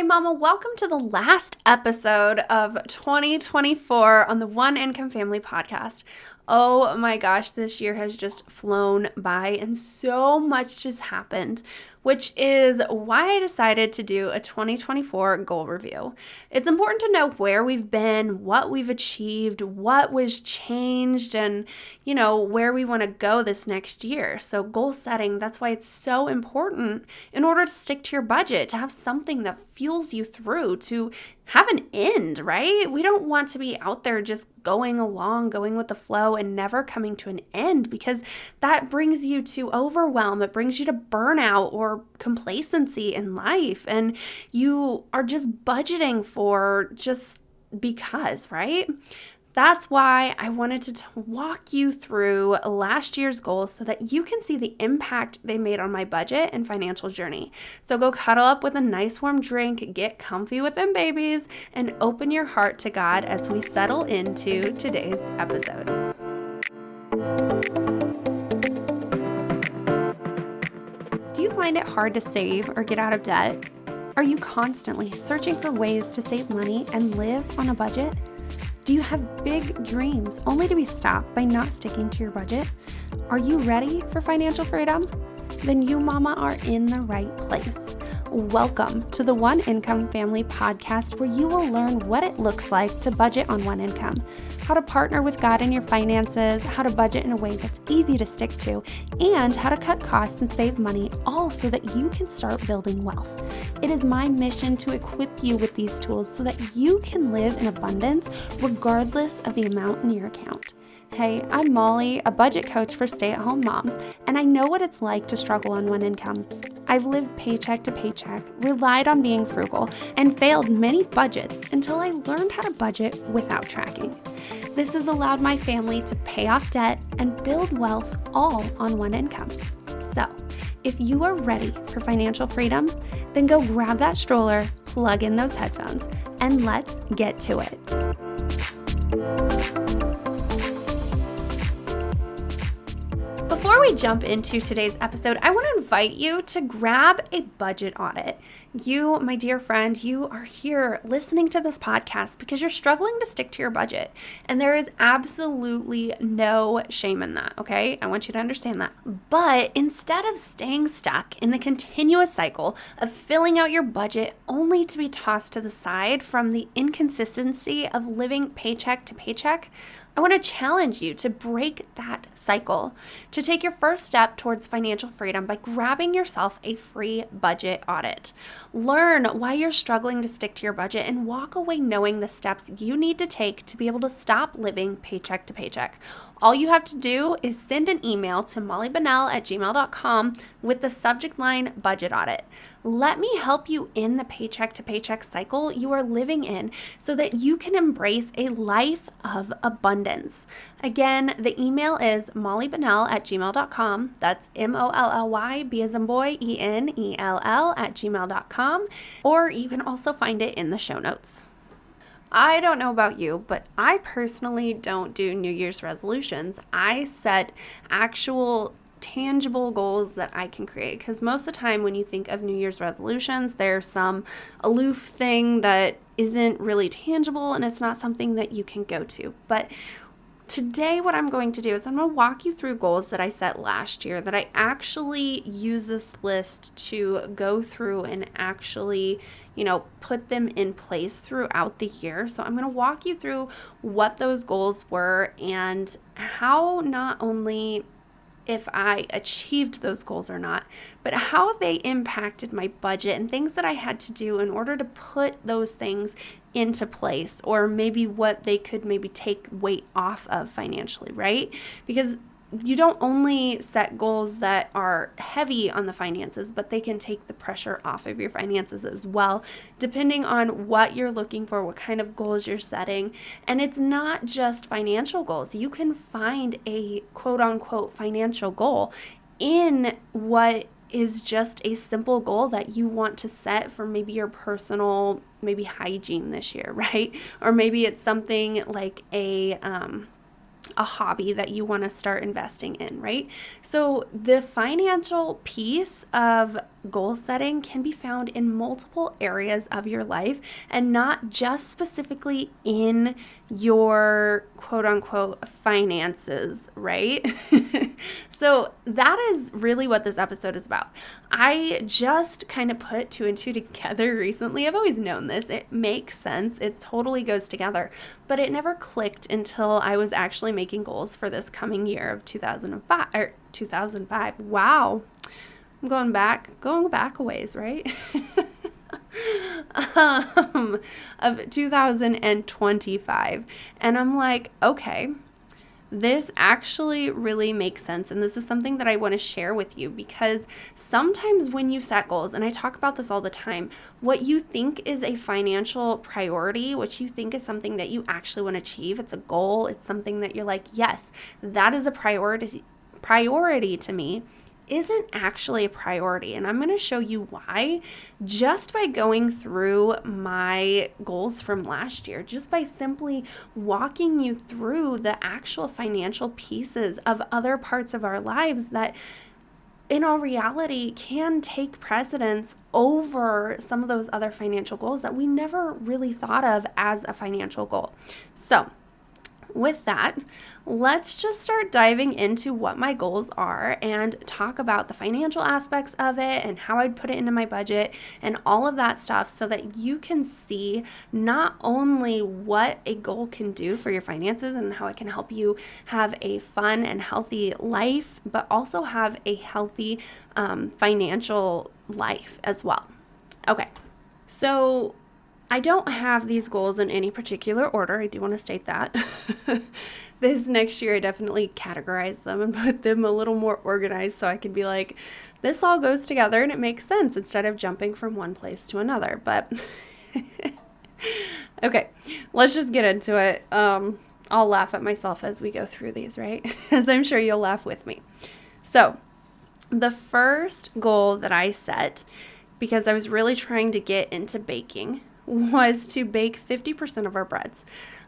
Mama, welcome to the last episode of 2024 on the One Income Family Podcast. Oh my gosh, this year has just flown by and so much just happened, which is why I decided to do a 2024 goal review. It's important to know where we've been, what we've achieved, what was changed, and where we want to go this next year. So goal setting, that's why it's so important in order to stick to your budget, to have something that fuels you through, to have an end, right? We don't want to be out there just going along, going with the flow and never coming to an end, because that brings you to overwhelm. It brings you to burnout or complacency in life. And you are just budgeting for just because, right? That's why I wanted to walk you through last year's goals so that you can see the impact they made on my budget and financial journey. So go cuddle up with a nice warm drink, get comfy with them babies, and open your heart to God as we settle into today's episode. Do you find it hard to save or get out of debt? Are you constantly searching for ways to save money and live on a budget? Do you have big dreams only to be stopped by not sticking to your budget? Are you ready for financial freedom? Then you, Mama, are in the right place. Welcome to the One Income Family Podcast, where you will learn what it looks like to budget on one income, how to partner with God in your finances, how to budget in a way that's easy to stick to, and how to cut costs and save money, all so that you can start building wealth. It is my mission to equip you with these tools so that you can live in abundance regardless of the amount in your account. Hey, I'm Molly, a budget coach for stay-at-home moms, and I know what it's like to struggle on one income. I've lived paycheck to paycheck, relied on being frugal, and failed many budgets until I learned how to budget without tracking. This has allowed my family to pay off debt and build wealth all on one income. So, if you are ready for financial freedom, then go grab that stroller, plug in those headphones, and let's get to it. Before we jump into today's episode, I want to invite you to grab a budget audit. You, my dear friend, you are here listening to this podcast because you're struggling to stick to your budget. And there is absolutely no shame in that, okay? I want you to understand that. But instead of staying stuck in the continuous cycle of filling out your budget only to be tossed to the side from the inconsistency of living paycheck to paycheck, I want to challenge you to break that cycle, to take your first step towards financial freedom by grabbing yourself a free budget audit. Learn why you're struggling to stick to your budget and walk away knowing the steps you need to take to be able to stop living paycheck to paycheck. All you have to do is send an email to mollybennell@gmail.com with the subject line budget audit. Let me help you in the paycheck to paycheck cycle you are living in so that you can embrace a life of abundance. Again, the email is mollybennell@gmail.com. That's MOLLY, as in boy, ENELL @gmail.com. Or you can also find it in the show notes. I don't know about you, but I personally don't do New Year's resolutions. I set actual tangible goals that I can create, because most of the time when you think of New Year's resolutions, there's some aloof thing that isn't really tangible and it's not something that you can go to. But today what I'm going to do is I'm going to walk you through goals that I set last year that I actually use this list to go through and actually, put them in place throughout the year. So I'm going to walk you through what those goals were and how not only if I achieved those goals or not, but how they impacted my budget and things that I had to do in order to put those things into place, or maybe what they could maybe take weight off of financially, right? Because you don't only set goals that are heavy on the finances, but they can take the pressure off of your finances as well, depending on what you're looking for, what kind of goals you're setting. And it's not just financial goals. You can find a quote unquote financial goal in what is just a simple goal that you want to set for maybe your personal, maybe hygiene this year, right? Or maybe it's something like a hobby that you want to start investing in, right? So the financial piece of goal setting can be found in multiple areas of your life and not just specifically in your quote unquote finances, right? So that is really what this episode is about. I just kind of put two and two together recently. I've always known this. It makes sense. It totally goes together, but it never clicked until I was actually making goals for this coming year of 2005. Wow. I'm going back a ways, right? Of 2025. And I'm like, okay, this actually really makes sense. And this is something that I want to share with you because sometimes when you set goals, and I talk about this all the time, what you think is a financial priority, what you think is something that you actually want to achieve, it's a goal, it's something that you're like, yes, that is a priority to me, isn't actually a priority. And I'm going to show you why just by going through my goals from last year, just by simply walking you through the actual financial pieces of other parts of our lives that in all reality can take precedence over some of those other financial goals that we never really thought of as a financial goal. So with that, let's just start diving into what my goals are and talk about the financial aspects of it and how I'd put it into my budget and all of that stuff so that you can see not only what a goal can do for your finances and how it can help you have a fun and healthy life, but also have a healthy financial life as well. Okay, so I don't have these goals in any particular order. I do want to state that. This next year, I definitely categorize them and put them a little more organized so I can be like, this all goes together and it makes sense instead of jumping from one place to another. But okay, let's just get into it. I'll laugh at myself as we go through these, right? As I'm sure you'll laugh with me. So the first goal that I set, because I was really trying to get into baking, was to bake 50% of our breads.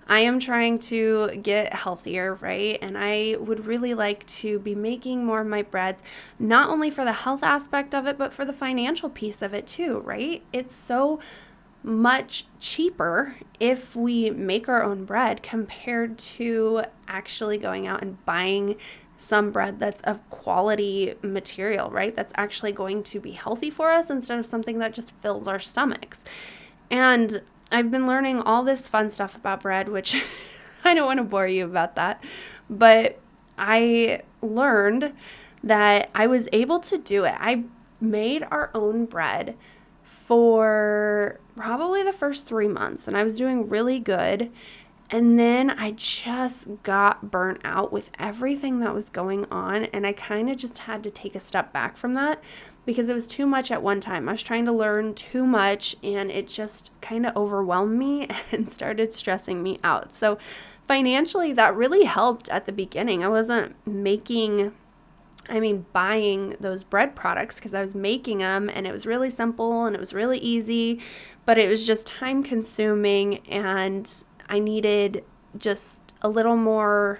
I am trying to get healthier, right? And I would really like to be making more of my breads, not only for the health aspect of it, but for the financial piece of it too, right? It's so much cheaper if we make our own bread compared to actually going out and buying some bread that's of quality material, right? That's actually going to be healthy for us instead of something that just fills our stomachs. And I've been learning all this fun stuff about bread, which I don't want to bore you about that, but I learned that I was able to do it. I made our own bread for probably the first 3 months, and I was doing really good. And then I just got burnt out with everything that was going on, and I kind of just had to take a step back from that because it was too much at one time. I was trying to learn too much, and it just kind of overwhelmed me and started stressing me out. So financially, that really helped at the beginning. I wasn't buying those bread products because I was making them, and it was really simple and it was really easy, but it was just time consuming, and I needed just a little more,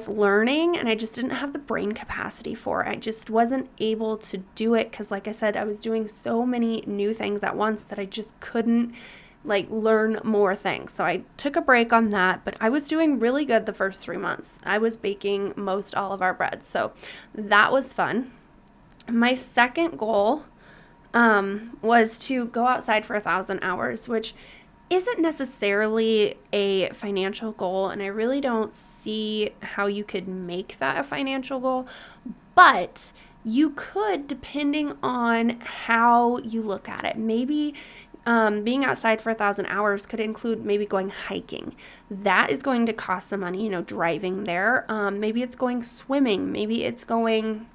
learning, and I just didn't have the brain capacity for it. I just wasn't able to do it because, like I said, I was doing so many new things at once that I just couldn't learn more things. So I took a break on that, but I was doing really good the first 3 months. I was baking most all of our breads, so that was fun. My second goal was to go outside for 1,000 hours, which isn't necessarily a financial goal, and I really don't see how you could make that a financial goal, but you could, depending on how you look at it. Maybe being outside for 1,000 hours could include maybe going hiking. That is going to cost some money, driving there. Maybe it's going swimming. Maybe it's going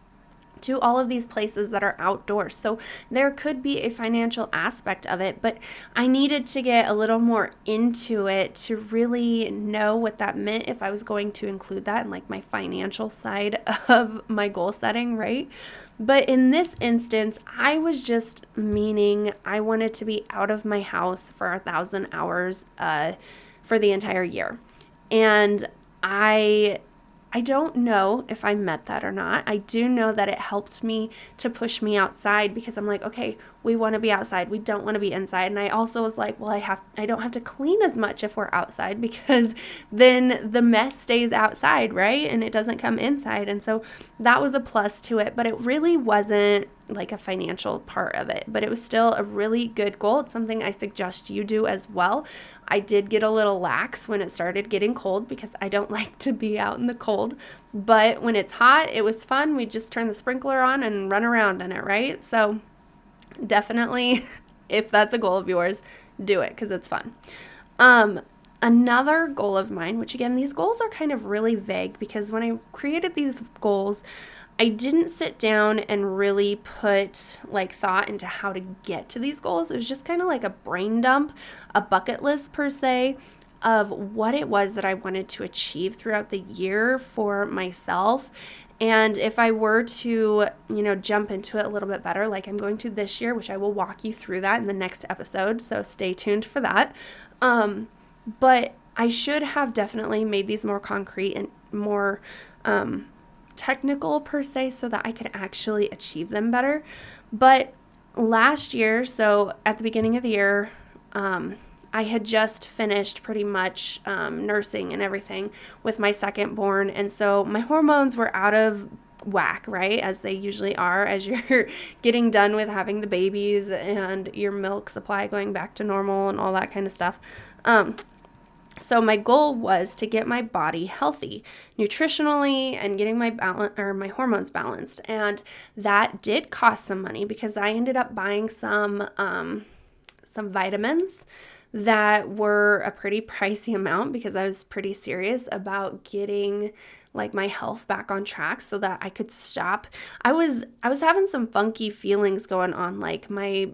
to all of these places that are outdoors. So there could be a financial aspect of it, but I needed to get a little more into it to really know what that meant if I was going to include that in my financial side of my goal setting, right? But in this instance, I was just meaning I wanted to be out of my house for 1,000 hours for the entire year. And I I don't know if I met that or not. I do know that it helped me to push me outside because I'm like, okay, we want to be outside. We don't want to be inside. And I also was like, well, I don't have to clean as much if we're outside because then the mess stays outside, right? And it doesn't come inside. And so that was a plus to it, but it really wasn't like a financial part of it, but it was still a really good goal. It's something I suggest you do as well. I did get a little lax when it started getting cold because I don't like to be out in the cold, but when it's hot, it was fun. We just turn the sprinkler on and run around in it, right? So definitely, if that's a goal of yours, do it because it's fun. Another goal of mine, which again, these goals are kind of really vague because when I created these goals, I didn't sit down and really put like thought into how to get to these goals. It was just kind of like a brain dump, a bucket list per se, of what it was that I wanted to achieve throughout the year for myself. And if I were to, jump into it a little bit better, like I'm going to this year, which I will walk you through that in the next episode, so stay tuned for that. But I should have definitely made these more concrete and more technical per se so that I could actually achieve them better. But last year, so at the beginning of the year, I had just finished pretty much nursing and everything with my second born. And so my hormones were out of whack, right? As they usually are as you're getting done with having the babies and your milk supply going back to normal and all that kind of stuff. So my goal was to get my body healthy nutritionally and getting my hormones balanced. And that did cost some money because I ended up buying some vitamins that were a pretty pricey amount because I was pretty serious about getting like my health back on track so that I could stop. I was having some funky feelings going on, like my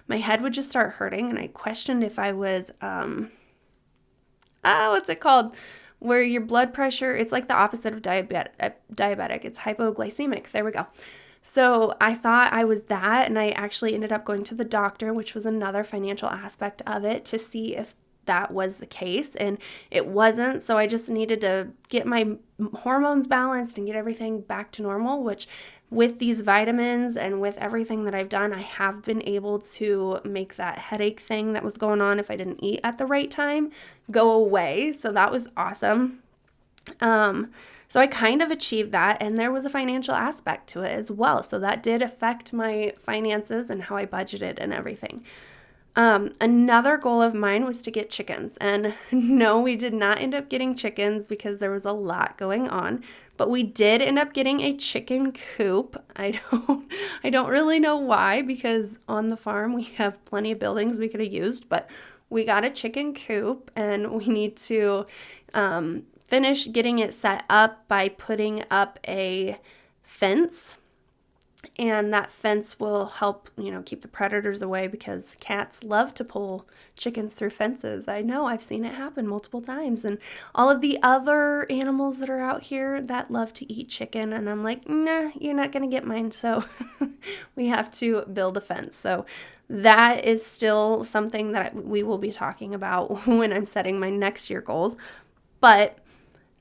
head would just start hurting, and I questioned if I was what's it called? Where your blood pressure, it's like the opposite of diabetic. It's hypoglycemic. There we go. So I thought I was that, and I actually ended up going to the doctor, which was another financial aspect of it, to see if that was the case, and it wasn't. So I just needed to get my hormones balanced and get everything back to normal, which with these vitamins and with everything that I've done, I have been able to make that headache thing that was going on if I didn't eat at the right time go away. So that was awesome. So I kind of achieved that, and there was a financial aspect to it as well. So that did affect my finances and how I budgeted and everything. Another goal of mine was to get chickens, and no, we did not end up getting chickens because there was a lot going on, but we did end up getting a chicken coop. I don't really know why, because on the farm we have plenty of buildings we could have used, but we got a chicken coop, and we need to finish getting it set up by putting up a fence. And that fence will help, keep the predators away because cats love to pull chickens through fences. I know, I've seen it happen multiple times. And all of the other animals that are out here that love to eat chicken. And I'm like, nah, you're not going to get mine. So we have to build a fence. So that is still something that we will be talking about when I'm setting my next year goals. But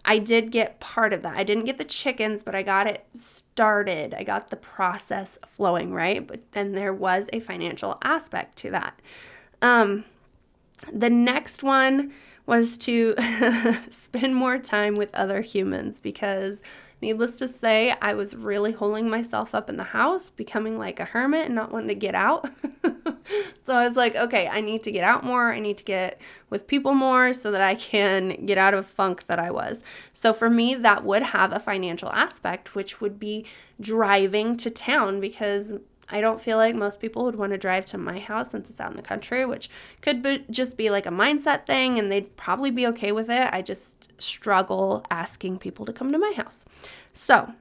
I did get part of that. I didn't get the chickens, but I got it started. I got the process flowing, right? But then there was a financial aspect to that. The next one was to spend more time with other humans because, needless to say, I was really holding myself up in the house, becoming like a hermit and not wanting to get out. So I was like, okay, I need to get out more. I need to get with people more so that I can get out of funk that I was. So for me, that would have a financial aspect, which would be driving to town because I don't feel like most people would want to drive to my house since it's out in the country, which could just be like a mindset thing, and they'd probably be okay with it. I just struggle asking people to come to my house. So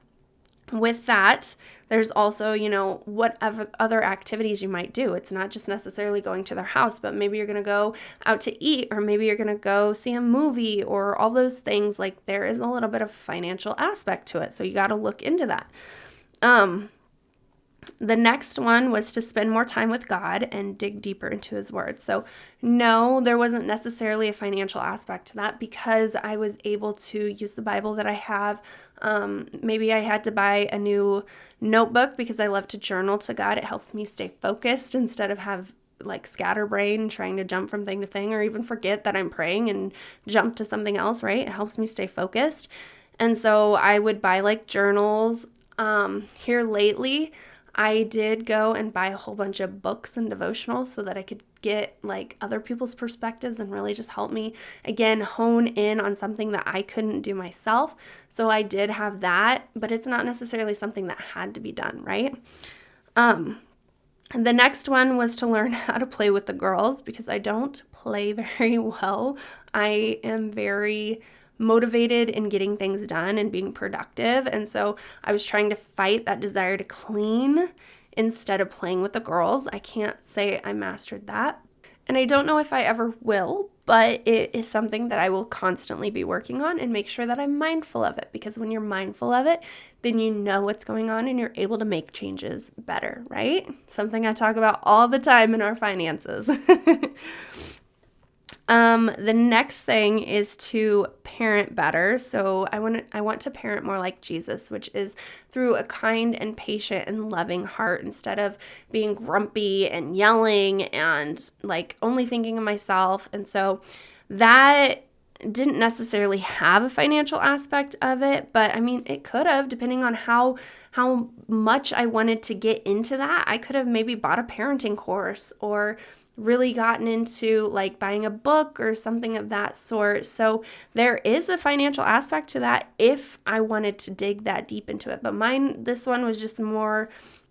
with that, there's also, whatever other activities you might do. It's not just necessarily going to their house, but maybe you're going to go out to eat, or maybe you're going to go see a movie, or all those things. Like, there is a little bit of financial aspect to it. So you got to look into that. The next one was to spend more time with God and dig deeper into His Word. So, no, there wasn't necessarily a financial aspect to that because I was able to use the Bible that I have. Maybe I had to buy a new notebook because I love to journal to God. It helps me stay focused instead of have like scatterbrain trying to jump from thing to thing or even forget that I'm praying and jump to something else, right? It helps me stay focused. And so I would buy like journals. Here lately, I did go and buy a whole bunch of books and devotionals so that I could get like other people's perspectives and really just help me, again, hone in on something that I couldn't do myself. So I did have that, but it's not necessarily something that had to be done, right? The next one was to learn how to play with the girls because I don't play very well. I am very motivated in getting things done and being productive. And so I was trying to fight that desire to clean instead of playing with the girls. I can't say I mastered that. And I don't know if I ever will, but it is something that I will constantly be working on and make sure that I'm mindful of it, because when you're mindful of it, then you know what's going on and you're able to make changes better, right? Something I talk about all the time in our finances. The next thing is to parent better. So I want to parent more like Jesus, which is through a kind and patient and loving heart instead of being grumpy and yelling and like only thinking of myself. And so that didn't necessarily have a financial aspect of it, but I mean, it could have, depending on how much I wanted to get into that. I could have maybe bought a parenting course or really gotten into like buying a book or something of that sort. So there is a financial aspect to that if I wanted to dig that deep into it. But this one was just more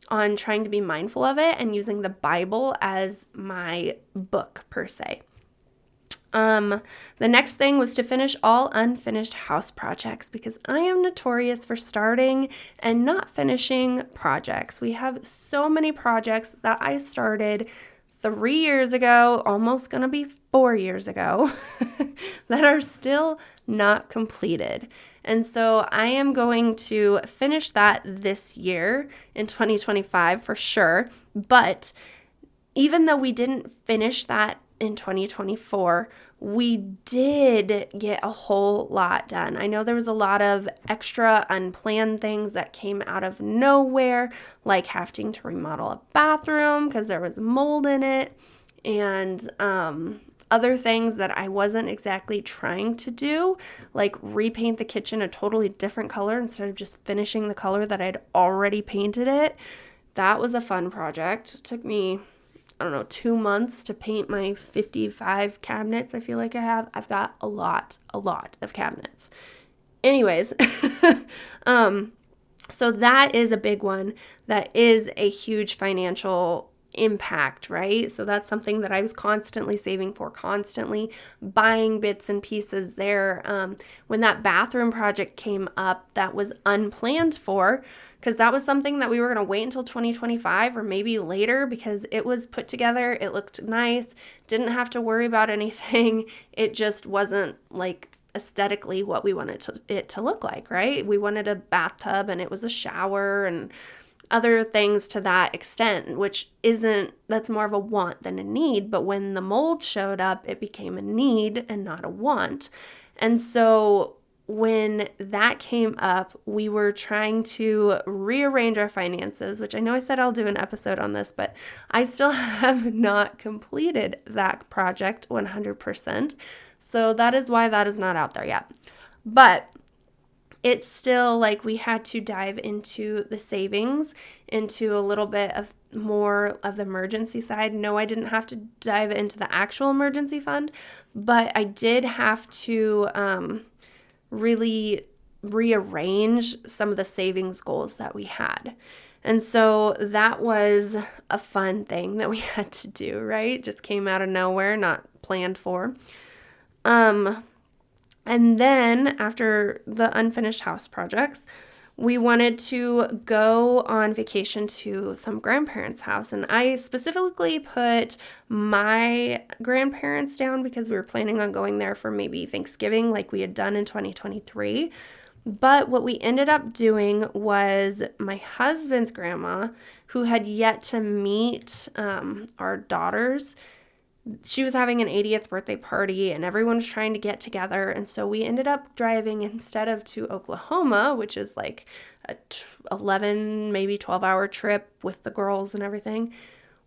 on trying to be mindful of it and using the Bible as my book per se. The next thing was to finish all unfinished house projects because I am notorious for starting and not finishing projects. We have so many projects that I started 3 years ago, almost going to be 4 years ago, that are still not completed. And so I am going to finish that this year in 2025 for sure. But even though we didn't finish that in 2024, we did get a whole lot done. I know there was a lot of extra unplanned things that came out of nowhere, like having to remodel a bathroom because there was mold in it, and other things that I wasn't exactly trying to do, like repaint the kitchen a totally different color instead of just finishing the color that I'd already painted it. That was a fun project. It took me 2 months to paint my 55 cabinets. I feel like I've got a lot of cabinets. Anyways, so that is a big one. That is a huge financial impact, right? So that's something that I was constantly saving for, constantly buying bits and pieces there. When that bathroom project came up, that was unplanned for, because that was something that we were going to wait until 2025 or maybe later because it was put together. It looked nice. Didn't have to worry about anything. It just wasn't like aesthetically what we wanted it to look like, right? We wanted a bathtub and it was a shower and other things to that extent, that's more of a want than a need. But when the mold showed up, it became a need and not a want. And so when that came up, we were trying to rearrange our finances, which I know I said I'll do an episode on this, but I still have not completed that project 100%. So that is why that is not out there yet. But it's still like we had to dive into the savings, into a little bit of more of the emergency side. No, I didn't have to dive into the actual emergency fund, but I did have to really rearrange some of the savings goals that we had. And so that was a fun thing that we had to do, right? Just came out of nowhere, not planned for. And then after the unfinished house projects, we wanted to go on vacation to some grandparents' house. And I specifically put my grandparents down because we were planning on going there for maybe Thanksgiving like we had done in 2023. But what we ended up doing was my husband's grandma, who had yet to meet our daughters, she was having an 80th birthday party and everyone was trying to get together. And so we ended up driving, instead of to Oklahoma, which is like a 11, maybe 12-hour trip with the girls and everything,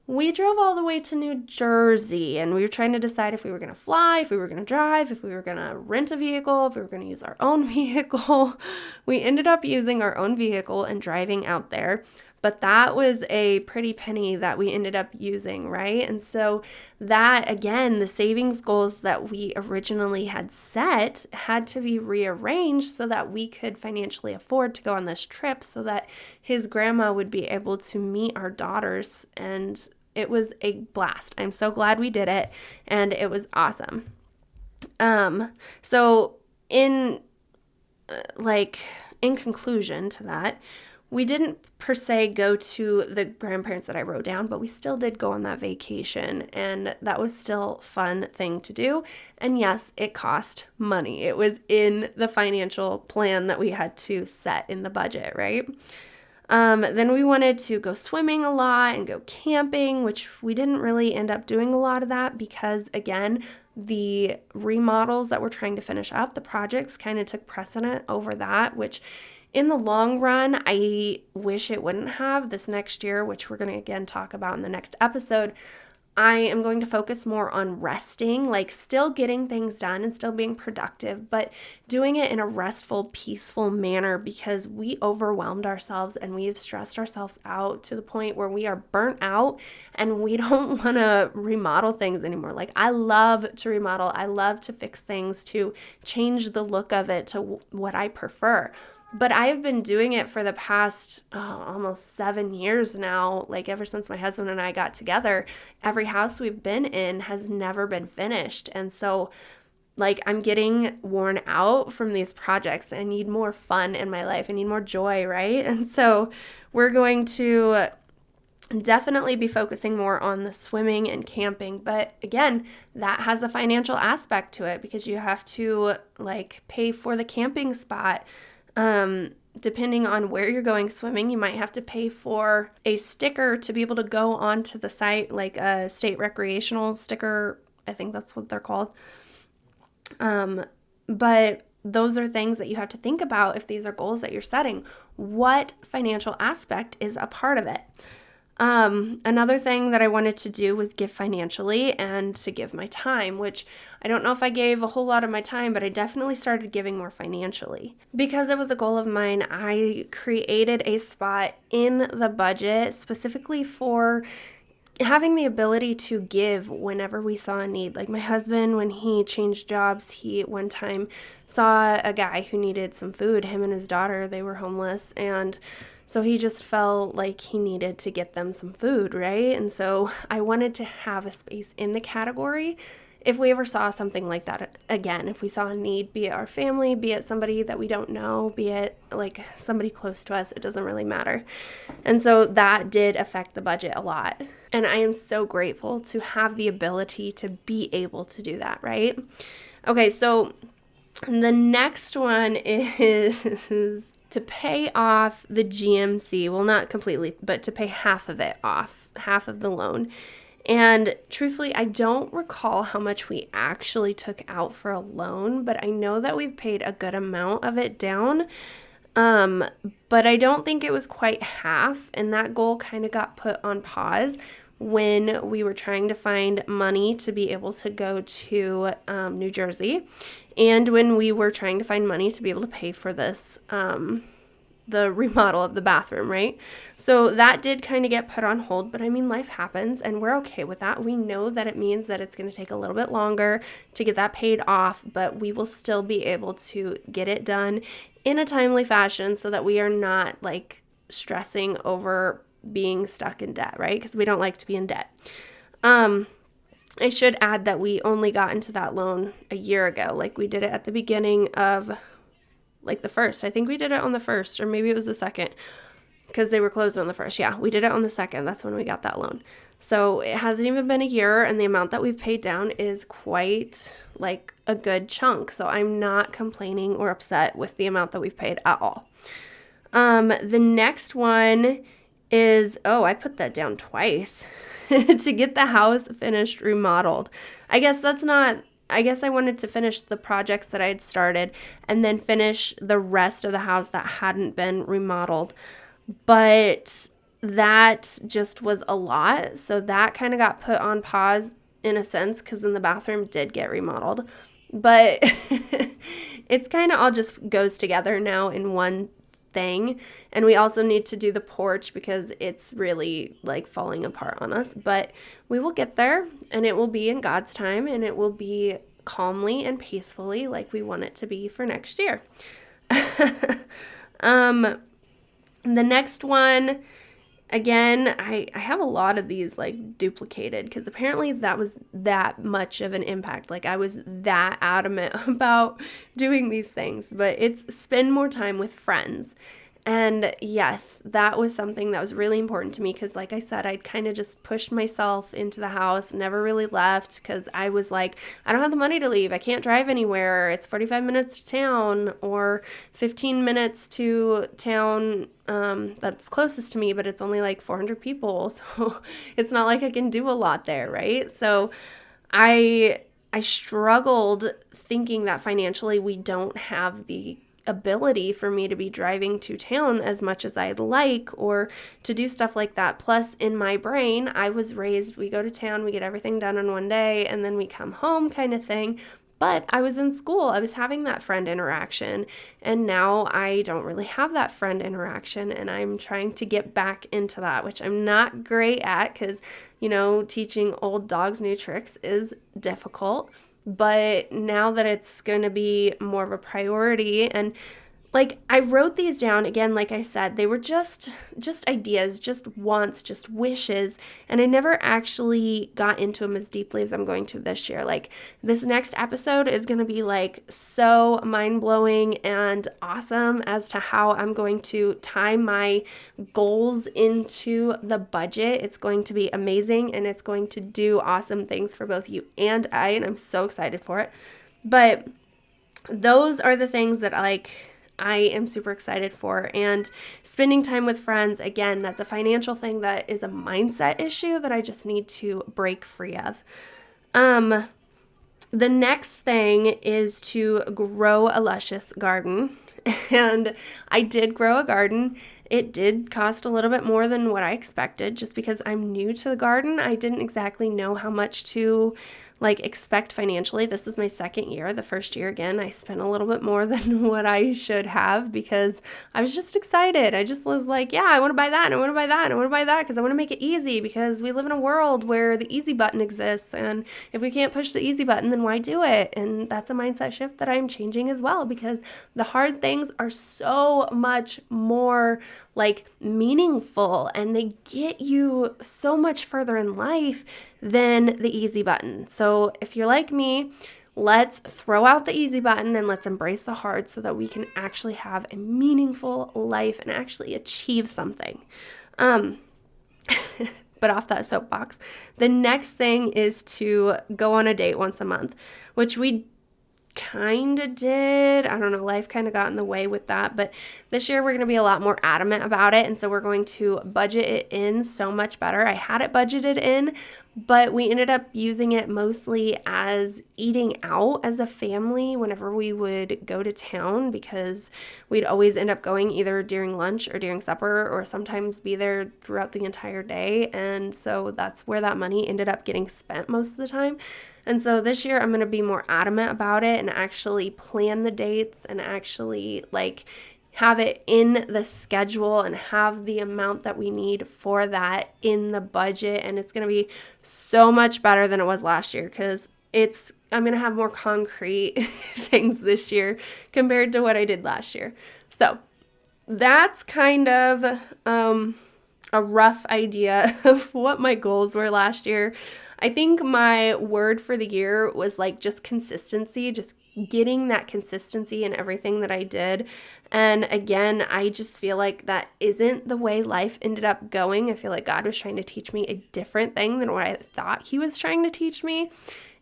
we drove all the way to New Jersey, and we were trying to decide if we were going to fly, if we were going to drive, if we were going to rent a vehicle, if we were going to use our own vehicle. We ended up using our own vehicle and driving out there, but that was a pretty penny that we ended up using, right? And so that, again, the savings goals that we originally had set had to be rearranged so that we could financially afford to go on this trip, so that his grandma would be able to meet our daughters. And it was a blast. I'm so glad we did it, and it was awesome. So in conclusion to that, we didn't per se go to the grandparents that I wrote down, but we still did go on that vacation, and that was still a fun thing to do. And yes, it cost money. It was in the financial plan that we had to set in the budget, right? Then we wanted to go swimming a lot and go camping, which we didn't really end up doing a lot of that because, again, the remodels that we're trying to finish up, the projects kind of took precedent over that, which in the long run, I wish it wouldn't have. This next year, which we're going to again talk about in the next episode, I am going to focus more on resting, like still getting things done and still being productive, but doing it in a restful, peaceful manner, because we overwhelmed ourselves and we've stressed ourselves out to the point where we are burnt out and we don't want to remodel things anymore. Like, I love to remodel. I love to fix things, to change the look of it to what I prefer. But I've been doing it for the past almost 7 years now. Like, ever since my husband and I got together, every house we've been in has never been finished. And so, like, I'm getting worn out from these projects. I need more fun in my life. I need more joy, right? And so we're going to definitely be focusing more on the swimming and camping. But again, that has a financial aspect to it, because you have to pay for the camping spot. Depending on where you're going swimming, you might have to pay for a sticker to be able to go onto the site, like a state recreational sticker. I think that's what they're called. But those are things that you have to think about if these are goals that you're setting. What financial aspect is a part of it? Another thing that I wanted to do was give financially and to give my time, which I don't know if I gave a whole lot of my time, but I definitely started giving more financially. Because it was a goal of mine, I created a spot in the budget specifically for having the ability to give whenever we saw a need. Like, my husband, when he changed jobs, he one time saw a guy who needed some food. Him and his daughter, they were homeless, and so he just felt like he needed to get them some food, right? And so I wanted to have a space in the category if we ever saw something like that again. If we saw a need, be it our family, be it somebody that we don't know, be it like somebody close to us, it doesn't really matter. And so that did affect the budget a lot. And I am so grateful to have the ability to be able to do that, right? Okay, so the next one is to pay off the GMC. Well, not completely, but to pay half of it off, half of the loan. And truthfully, I don't recall how much we actually took out for a loan, but I know that we've paid a good amount of it down. But I don't think it was quite half, and that goal kind of got put on pause when we were trying to find money to be able to go to New Jersey, and when we were trying to find money to be able to pay for this the remodel of the bathroom, right? So that did kind of get put on hold, but I mean, life happens and we're okay with that. We know that it means that it's going to take a little bit longer to get that paid off, but we will still be able to get it done in a timely fashion so that we are not stressing over being stuck in debt, right? Because we don't like to be in debt. I should add that we only got into that loan a year ago. We did it at the beginning of the first. I think we did it on the first, or maybe it was the second. because they were closed on the 1st. Yeah, we did it on the 2nd. That's when we got that loan. So it hasn't even been a year, and the amount that we've paid down is quite like a good chunk. So I'm not complaining or upset with the amount that we've paid at all. The next one is, I put that down twice, to get the house finished, remodeled. I guess I wanted to finish the projects that I had started and then finish the rest of the house that hadn't been remodeled. But that just was a lot. So that kind of got put on pause in a sense, because then the bathroom did get remodeled. But it's kind of all just goes together now in one thing. And we also need to do the porch because it's really like falling apart on us. But we will get there, and it will be in God's time, and it will be calmly and peacefully like we want it to be for next year. The next one, again, I have a lot of these like duplicated because apparently that was that much of an impact. Like I was that adamant about doing these things, but it's spend more time with friends. And yes, that was something that was really important to me because like I said, I'd kind of just pushed myself into the house, never really left because I was like, I don't have the money to leave. I can't drive anywhere. It's 45 minutes to town or 15 minutes to town that's closest to me, but it's only like 400 people. So it's not like I can do a lot there, right? So I struggled thinking that financially we don't have the ability for me to be driving to town as much as I'd like or to do stuff like that. Plus, in my brain, I was raised, we go to town, we get everything done in one day, and then we come home kind of thing. But I was in school, I was having that friend interaction, and now I don't really have that friend interaction, and I'm trying to get back into that, which I'm not great at because, teaching old dogs new tricks is difficult. But now that it's going to be more of a priority, and like I wrote these down again, like I said, they were just ideas, just wants, just wishes, and I never actually got into them as deeply as I'm going to this year. Like this next episode is going to be like so mind-blowing and awesome as to how I'm going to tie my goals into the budget. It's going to be amazing, and it's going to do awesome things for both you and and I'm so excited for it. But those are the things that I am super excited for. And spending time with friends, again, that's a financial thing that is a mindset issue that I just need to break free of. The next thing is to grow a luscious garden. And I did grow a garden. It did cost a little bit more than what I expected just because I'm new to the garden. I didn't exactly know how much to expect financially. This is my second year. The first year, again, I spent a little bit more than what I should have because I was just excited. I just was like, yeah, I want to buy that, and I want to buy that, and I want to buy that because I want to make it easy because we live in a world where the easy button exists, and if we can't push the easy button, then why do it? And that's a mindset shift that I'm changing as well because the hard things are so much more meaningful, and they get you so much further in life than the easy button. So if you're like me, let's throw out the easy button and let's embrace the hard so that we can actually have a meaningful life and actually achieve something. But off that soapbox, the next thing is to go on a date once a month, which we kind of did. I don't know, life kind of got in the way with that, but this year we're going to be a lot more adamant about it, and so we're going to budget it in so much better. I had it budgeted in, but we ended up using it mostly as eating out as a family whenever we would go to town because we'd always end up going either during lunch or during supper or sometimes be there throughout the entire day, and so that's where that money ended up getting spent most of the time. And so this year I'm going to be more adamant about it and actually plan the dates and actually have it in the schedule and have the amount that we need for that in the budget. And it's going to be so much better than it was last year because I'm going to have more concrete things this year compared to what I did last year. So that's kind of a rough idea of what my goals were last year. I think my word for the year was just consistency, just getting that consistency in everything that I did. And again, I just feel like that isn't the way life ended up going. I feel like God was trying to teach me a different thing than what I thought he was trying to teach me.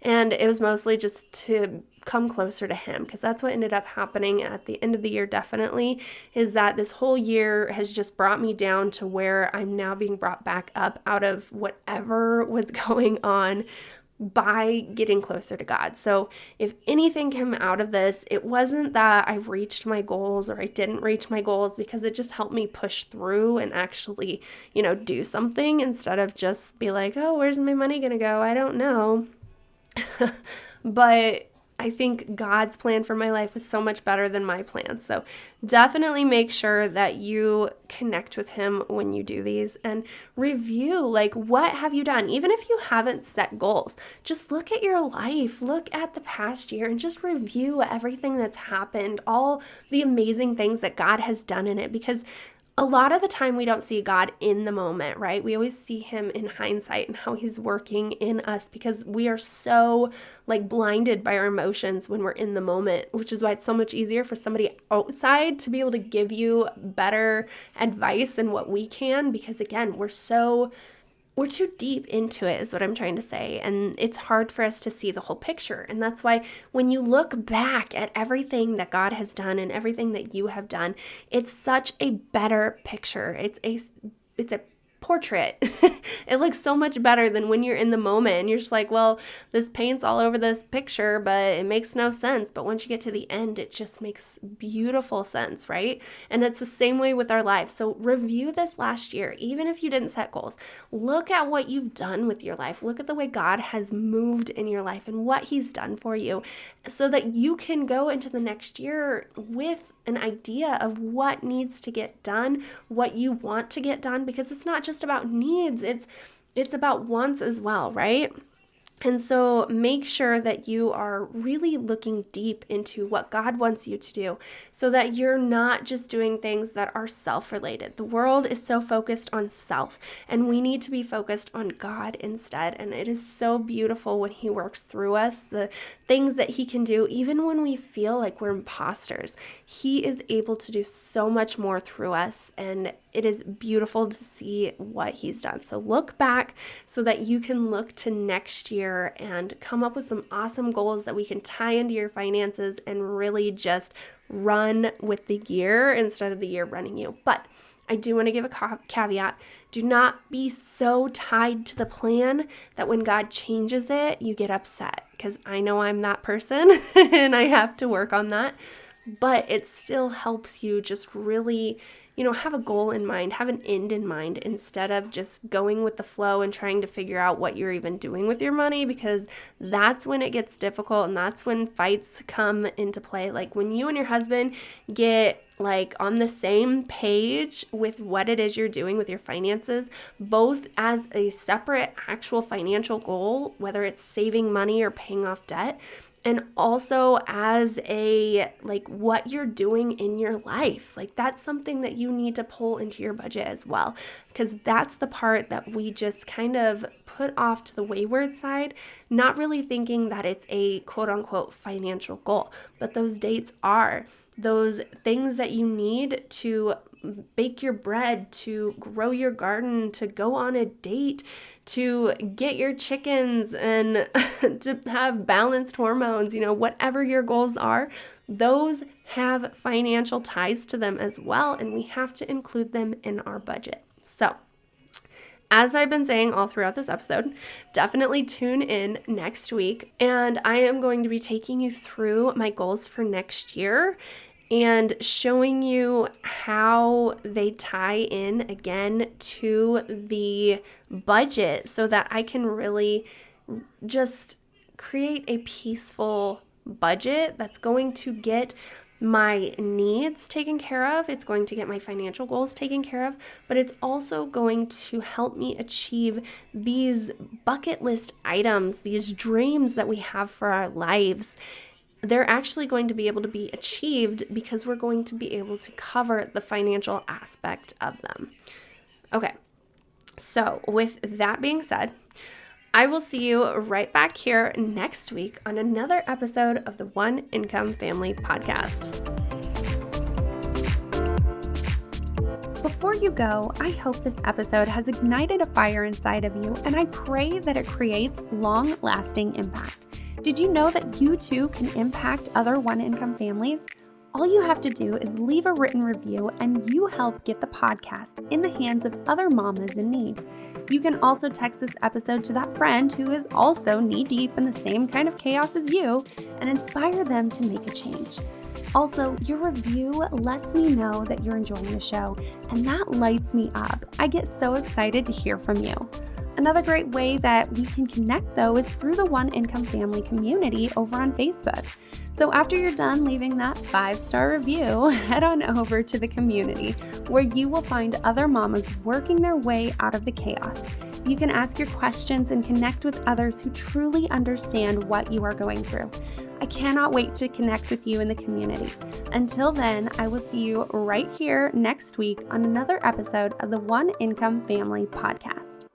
And it was mostly just to come closer to him, because that's what ended up happening at the end of the year, definitely, is that this whole year has just brought me down to where I'm now being brought back up out of whatever was going on by getting closer to God. So if anything came out of this, it wasn't that I reached my goals or I didn't reach my goals, because it just helped me push through and actually, do something instead of just be like, oh, where's my money going to go? I don't know. But I think God's plan for my life was so much better than my plan. So definitely make sure that you connect with him when you do these and review, like, what have you done? Even if you haven't set goals, just look at your life, look at the past year, and just review everything that's happened, all the amazing things that God has done in it, because a lot of the time we don't see God in the moment, right? We always see him in hindsight and how he's working in us, because we are so blinded by our emotions when we're in the moment, which is why it's so much easier for somebody outside to be able to give you better advice than what we can, because again, we're too deep into it, is what I'm trying to say. And it's hard for us to see the whole picture. And that's why when you look back at everything that God has done and everything that you have done, it's such a better picture. It's a portrait. It looks so much better than when you're in the moment and you're just like, well, this paint's all over this picture, but it makes no sense. But once you get to the end, it just makes beautiful sense, right? And it's the same way with our lives. So review this last year, even if you didn't set goals. Look at what you've done with your life. Look at the way God has moved in your life and what he's done for you, so that you can go into the next year with an idea of what needs to get done, what you want to get done, because it's not just about needs, it's about wants as well, right? And so make sure that you are really looking deep into what God wants you to do, so that you're not just doing things that are self-related. The world is so focused on self, and we need to be focused on God instead. And it is so beautiful when he works through us, the things that he can do, even when we feel like we're imposters. He is able to do so much more through us, and it is beautiful to see what he's done. So look back so that you can look to next year and come up with some awesome goals that we can tie into your finances and really just run with the year instead of the year running you. But I do want to give a caveat. Do not be so tied to the plan that when God changes it, you get upset, because I know I'm that person and I have to work on that. But it still helps you just really, have a goal in mind, have an end in mind, instead of just going with the flow and trying to figure out what you're even doing with your money, because that's when it gets difficult and that's when fights come into play. Like when you and your husband get on the same page with what it is you're doing with your finances, both as a separate actual financial goal, whether it's saving money or paying off debt, and also as a what you're doing in your life. That's something that you need to pull into your budget as well, because that's the part that we just kind of put off to the wayward side, not really thinking that it's a quote unquote financial goal. But those dates are those things that you need to bake your bread, to grow your garden, to go on a date, to get your chickens, and to have balanced hormones, whatever your goals are, those have financial ties to them as well, and we have to include them in our budget. So, as I've been saying all throughout this episode, definitely tune in next week, and I am going to be taking you through my goals for next year and showing you how they tie in again to the budget, so that I can really just create a peaceful budget that's going to get my needs taken care of. It's going to get my financial goals taken care of, but it's also going to help me achieve these bucket list items, these dreams that we have for our lives. They're actually going to be able to be achieved because we're going to be able to cover the financial aspect of them. Okay, so with that being said, I will see you right back here next week on another episode of the One Income Family Podcast. Before you go, I hope this episode has ignited a fire inside of you, and I pray that it creates long-lasting impact. Did you know that you too can impact other one-income families? All you have to do is leave a written review, and you help get the podcast in the hands of other mamas in need. You can also text this episode to that friend who is also knee-deep in the same kind of chaos as you and inspire them to make a change. Also, your review lets me know that you're enjoying the show, and that lights me up. I get so excited to hear from you. Another great way that we can connect, though, is through the One Income Family community over on Facebook. So after you're done leaving that 5-star review, head on over to the community where you will find other mamas working their way out of the chaos. You can ask your questions and connect with others who truly understand what you are going through. I cannot wait to connect with you in the community. Until then, I will see you right here next week on another episode of the One Income Family Podcast.